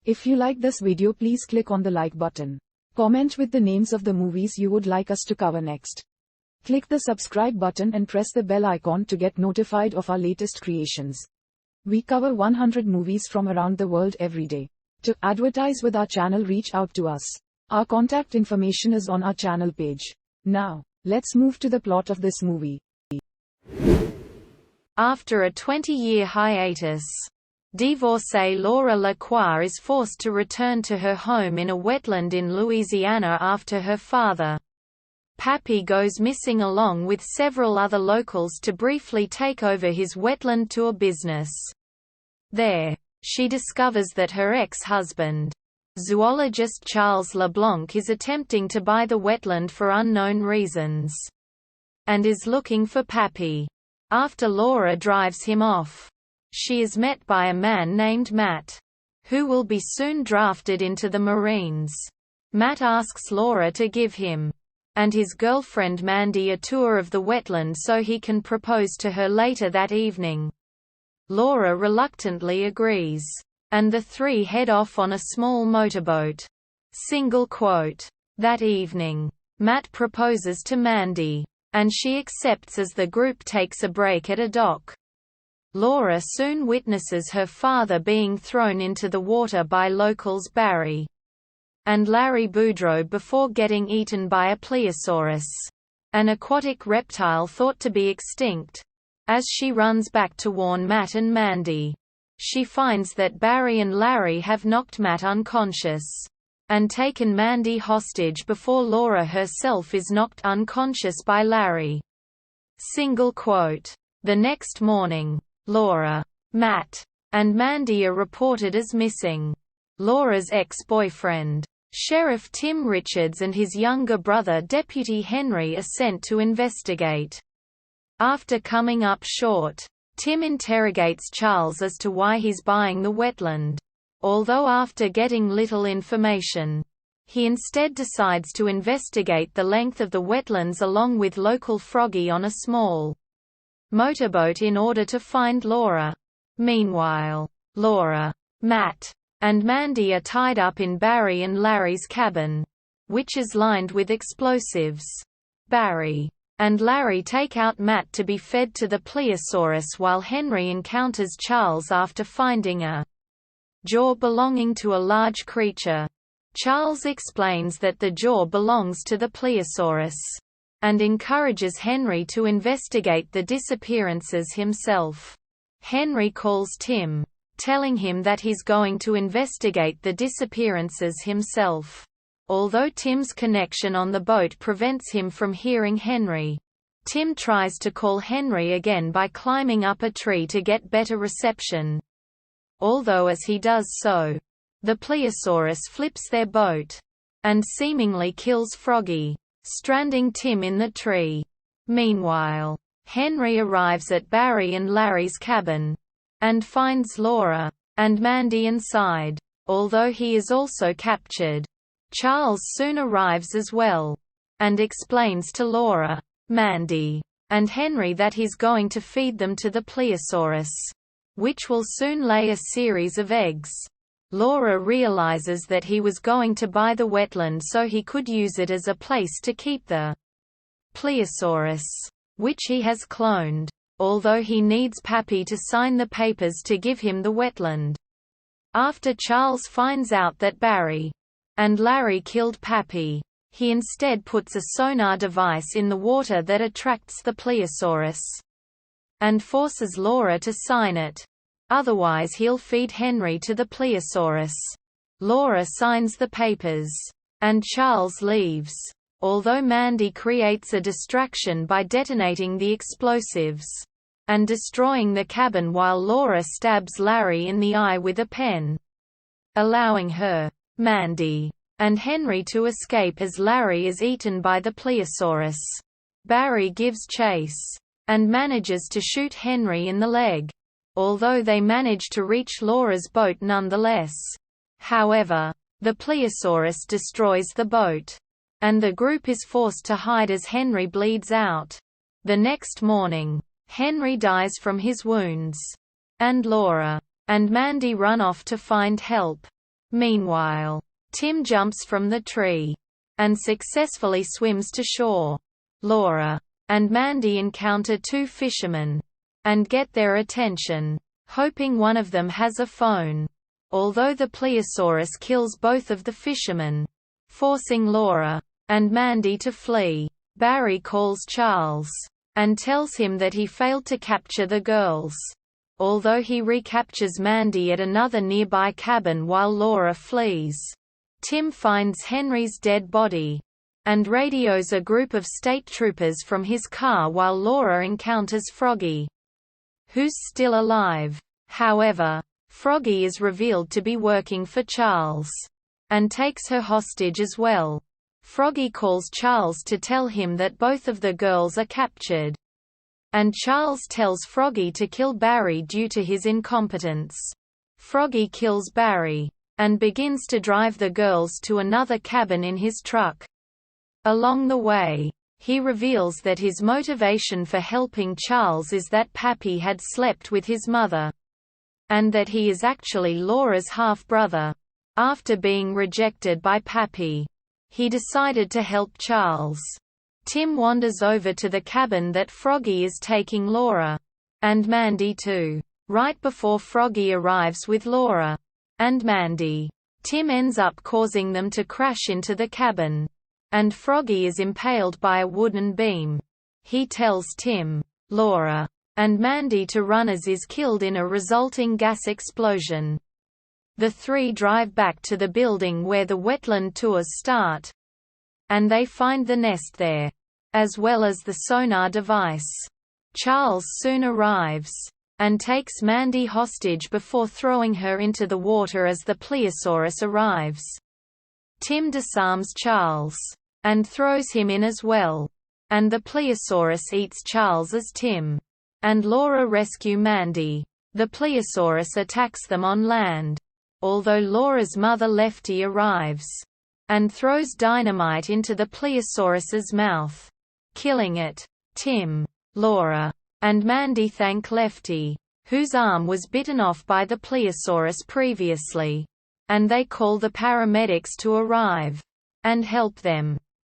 If you like this video, please click on the like button. Comment with the names of the movies you would like us to cover next. Click the subscribe button and press the bell icon to get notified of our latest creations. We cover 100 movies from around the world every day. To advertise with our channel, reach out to us. Our contact information is on our channel page. Now, let's move to the plot of this movie. After a 20-year hiatus, divorcee Laura LeCroix is forced to return to her home in a wetland in Louisiana after her father, Pappy, goes missing along with several other locals to briefly take over his wetland tour business. There, she discovers that her ex-husband, zoologist Charles LeBlanc, is attempting to buy the wetland for unknown reasons, and is looking for Pappy. After Laura drives him off, she is met by a man named Matt, who will be soon drafted into the Marines. Matt asks Laura to give him and his girlfriend Mandy a tour of the wetland so he can propose to her later that evening. Laura reluctantly agrees, and the three head off on a small motorboat. That evening, Matt proposes to Mandy, and she accepts as the group takes a break at a dock. Laura soon witnesses her father being thrown into the water by locals Barry and Larry Boudreaux before getting eaten by a Pliosaurus, an aquatic reptile thought to be extinct. As she runs back to warn Matt and Mandy, she finds that Barry and Larry have knocked Matt unconscious and taken Mandy hostage before Laura herself is knocked unconscious by Larry. The next morning, Laura, Matt, and Mandy are reported as missing. Laura's ex-boyfriend, Sheriff Tim Richards, and his younger brother Deputy Henry are sent to investigate. After coming up short, Tim interrogates Charles as to why he's buying the wetland. Although after getting little information, he instead decides to investigate the length of the wetlands along with local Froggy on a small motorboat in order to find Laura. Meanwhile, Laura, Matt, and Mandy are tied up in Barry and Larry's cabin, which is lined with explosives. Barry and Larry take out Matt to be fed to the Pliosaurus while Henry encounters Charles after finding a jaw belonging to a large creature. Charles explains that the jaw belongs to the Pliosaurus, and encourages Henry to investigate the disappearances himself. Henry calls Tim, telling him that he's going to investigate the disappearances himself. Although Tim's connection on the boat prevents him from hearing Henry, Tim tries to call Henry again by climbing up a tree to get better reception. Although as he does so, the Pliosaurus flips their boat and seemingly kills Froggy, stranding Tim in the tree. Meanwhile, Henry arrives at Barry and Larry's cabin and finds Laura and Mandy inside. Although he is also captured, Charles soon arrives as well and explains to Laura, Mandy, and Henry that he's going to feed them to the Pliosaurus, which will soon lay a series of eggs. Laura realizes that he was going to buy the wetland so he could use it as a place to keep the Pliosaurus, which he has cloned, although he needs Pappy to sign the papers to give him the wetland. After Charles finds out that Barry and Larry killed Pappy, he instead puts a sonar device in the water that attracts the Pliosaurus and forces Laura to sign it. Otherwise he'll feed Henry to the Pliosaurus. Laura signs the papers, and Charles leaves. Although Mandy creates a distraction by detonating the explosives and destroying the cabin while Laura stabs Larry in the eye with a pen, allowing her, Mandy, and Henry to escape as Larry is eaten by the Pliosaurus. Barry gives chase and manages to shoot Henry in the leg, although they manage to reach Laura's boat nonetheless. However, the Pliosaurus destroys the boat, and the group is forced to hide as Henry bleeds out. The next morning, Henry dies from his wounds, and Laura and Mandy run off to find help. Meanwhile, Tim jumps from the tree and successfully swims to shore. Laura and Mandy encounter two fishermen and get their attention, hoping one of them has a phone. Although the Pliosaurus kills both of the fishermen, forcing Laura and Mandy to flee. Barry calls Charles and tells him that he failed to capture the girls. Although he recaptures Mandy at another nearby cabin while Laura flees. Tim finds Henry's dead body and radios a group of state troopers from his car while Laura encounters Froggy, who's still alive. However, Froggy is revealed to be working for Charles and takes her hostage as well. Froggy calls Charles to tell him that both of the girls are captured, and Charles tells Froggy to kill Barry due to his incompetence. Froggy kills Barry and begins to drive the girls to another cabin in his truck. Along the way, he reveals that his motivation for helping Charles is that Pappy had slept with his mother, and that he is actually Laura's half-brother. After being rejected by Pappy, he decided to help Charles. Tim wanders over to the cabin that Froggy is taking Laura and Mandy to. Right before Froggy arrives with Laura and Mandy, Tim ends up causing them to crash into the cabin, and Froggy is impaled by a wooden beam. He tells Tim, Laura, and Mandy to run as is killed in a resulting gas explosion. The three drive back to the building where the wetland tours start, and they find the nest there, as well as the sonar device. Charles soon arrives and takes Mandy hostage before throwing her into the water as the Pliosaurus arrives. Tim disarms Charles and throws him in as well, and the Pliosaurus eats Charles as Tim and Laura rescue Mandy. The Pliosaurus attacks them on land, although Laura's mother Lefty arrives and throws dynamite into the Pliosaurus's mouth, killing it. Tim, Laura, and Mandy thank Lefty, whose arm was bitten off by the Pliosaurus previously, and they call the paramedics to arrive and help them.